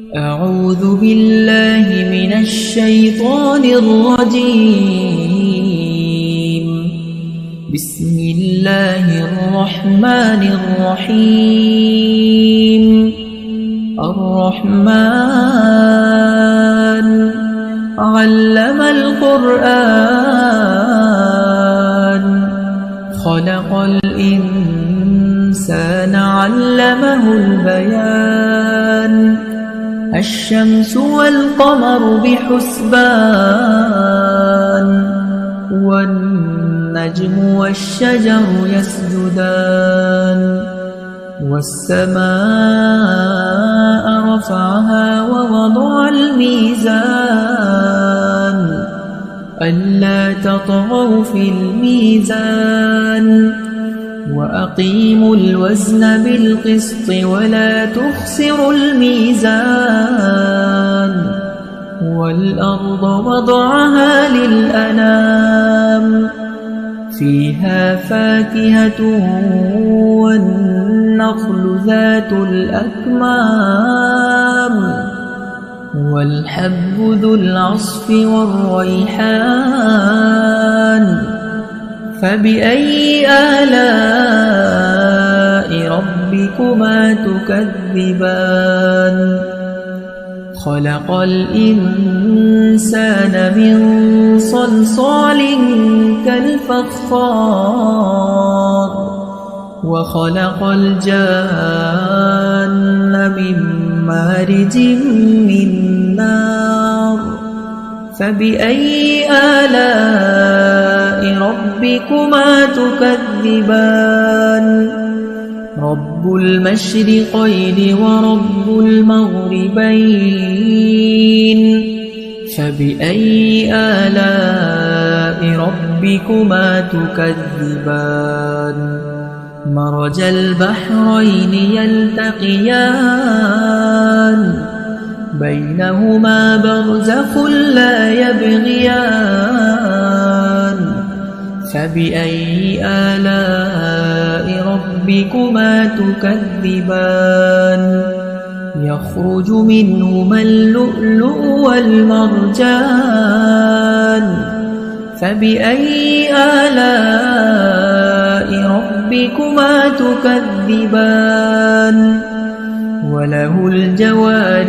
أعوذ بالله من الشيطان الرجيم. بسم الله الرحمن الرحيم. الرحمن علم القرآن خلق الإنسان علمه البيان الشمس والقمر بحسبان والنجم والشجر يسجدان والسماء رفعها ووضع الميزان ألا تطغوا في الميزان وأقيموا الوزن بالقسط ولا تخسروا الميزان والأرض وضعها للأنام فيها فاكهة والنخل ذات الأكمام والحب ذو العصف والريحان فبأي آلاء ربكما تكذبان خلق الإنسان من صلصال كالفخار وخلق الجان من مارج من نار فبأي آلاء ربكما تكذبان رب المشرقين ورب المغربين فبأي آلاء ربكما تكذبان مرج البحرين يلتقيان بينهما برزخ لا يبغيان فبأي آلاء ربكما تكذبان يخرج منهما اللؤلؤ والمرجان فبأي آلاء ربكما تكذبان وله الجوار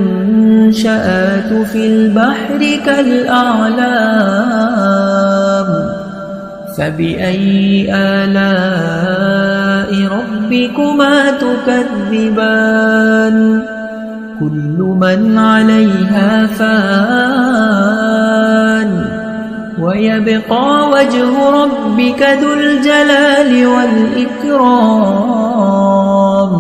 المنشآت في البحر كالأعلام فبأي آلاء ربكما تكذبان كل من عليها فان ويبقى وجه ربك ذو الجلال والإكرام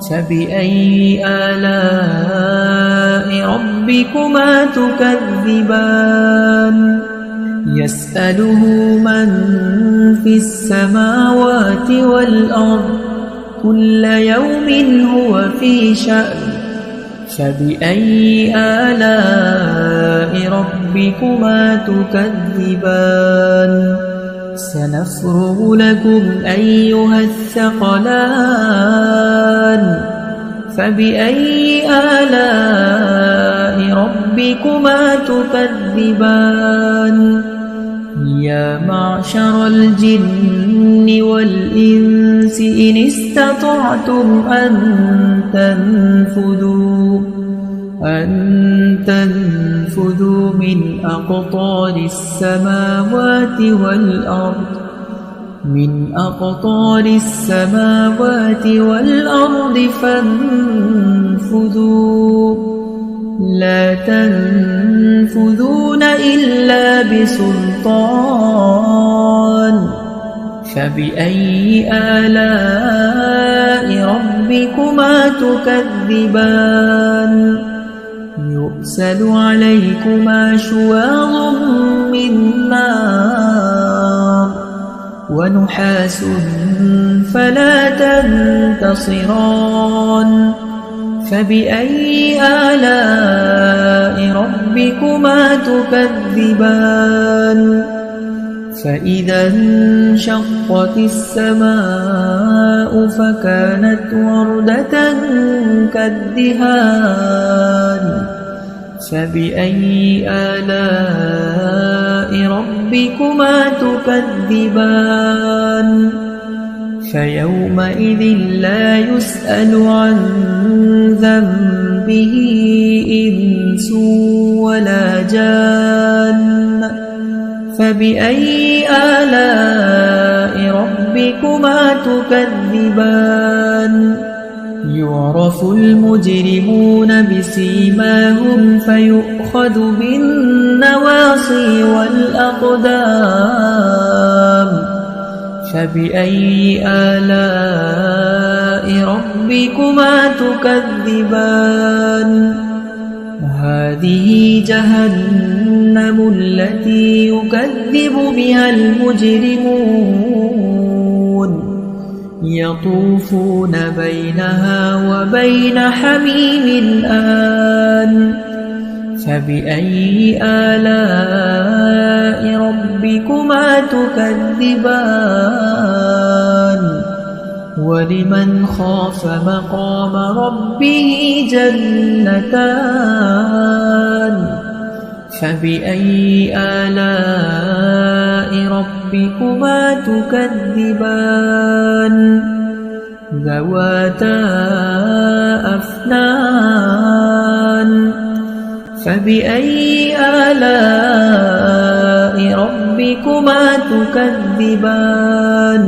فبأي آلاء ربكما تكذبان يسأله من في السماوات والأرض كل يوم هو في شأن فبأي آلاء ربكما تكذبان سنفرغ لكم أيها الثقلان فبأي آلاء ربكما تكذبان يا معشر الجن والإنس إن استطعتم أن تنفذوا من أقطار السماوات والأرض فانفذوا لا تنفذون إلا بسلطان فبأي آلاء ربكما تكذبان يرسل عليكما شواظ من نار ونحاس فلا تنتصران فبأي آلاء ربكما تكذبان فإذا انشقت السماء فكانت وردة كالدهان فبأي آلاء ربكما تكذبان فيومئذ لا يسأل عن ذنبه إنس ولا جان فبأي آلاء ربكما تكذبان يعرف المجرمون بسيماهم فيؤخذ بالنواصي والأقدام فبأي آلاء ربكما تكذبان هذه جهنم التي يكذب بها المجرمون يطوفون بينها وبين حميم آن فبأي آلاء ربكما تكذبان ولمن خاف مقام ربه جنتان فبأي آلاء ربكما تكذبان ذواتا أفنان فبأي آلاء ربكما تكذبان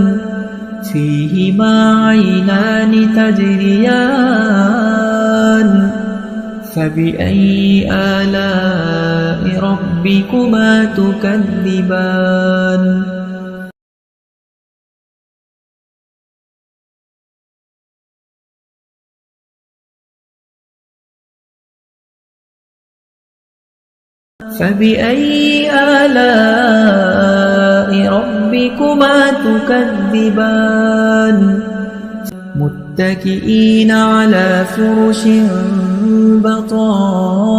فيهما عينان تجريان فبأي آلاء ربكما تكذبان فبأي آلاء ربكما تكذبان متكئين على فرش بطائنها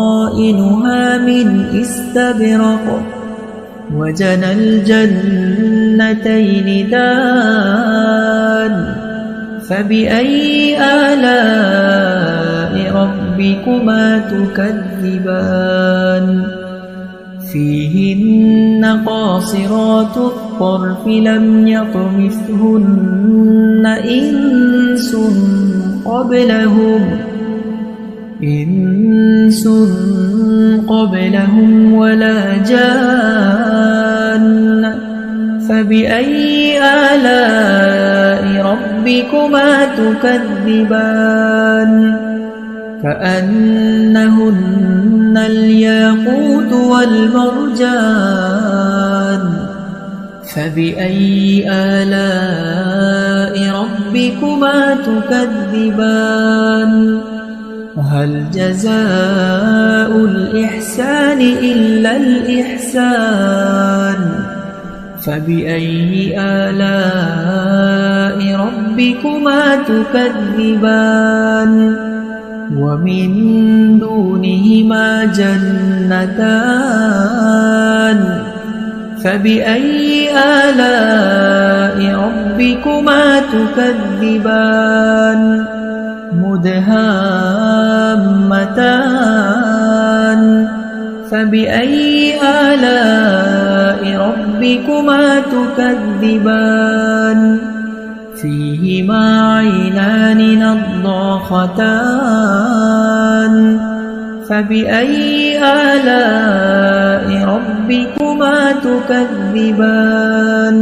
من استبرق وجنى الجنتين دان فبأي آلاء ربكما تكذبان فيهن قاصرات الطرف لم يطمثهن إنس قبلهم ولا جان فبأي آلاء ربكما تكذبان كأنهن الياقوت والمرجان فبأي آلاء ربكما تكذبان هل جزاء الإحسان إلا الإحسان فبأي آلاء ربكما تكذبان ومن دونهما جنتان فبأي آلاء ربكما تكذبان مدهامتان فبأي آلاء ربكما تكذبان فيهما عينان نضاختان فبأي آلاء ربكما تكذبان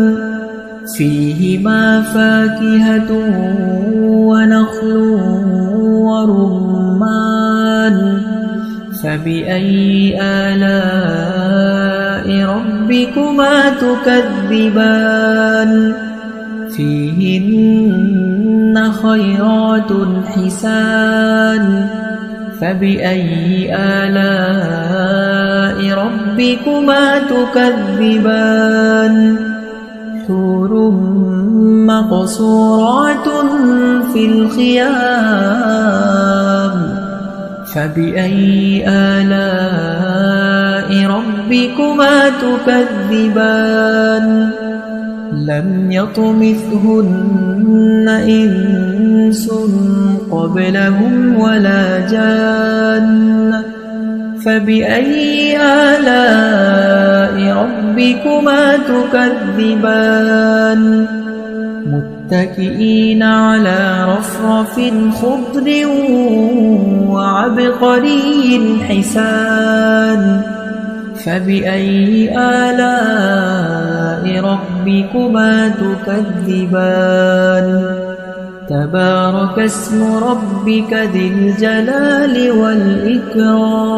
فيهما فاكهة ونخل ورمان فبأي آلاء ربكما تكذبان فيهن خيرات حسان فبأي آلاء ربكما تكذبان حور مقصورات في الخيام فبأي آلاء ربكما ربكما تكذبان لم يطمثهن إنس قبلهم ولا جان فبأي آلاء ربكما تكذبان متكئين على رفرف خضر وعبقري حسان فبأي آلاء ربكما تكذبان تبارك اسم ربك ذي الجلال والإكرام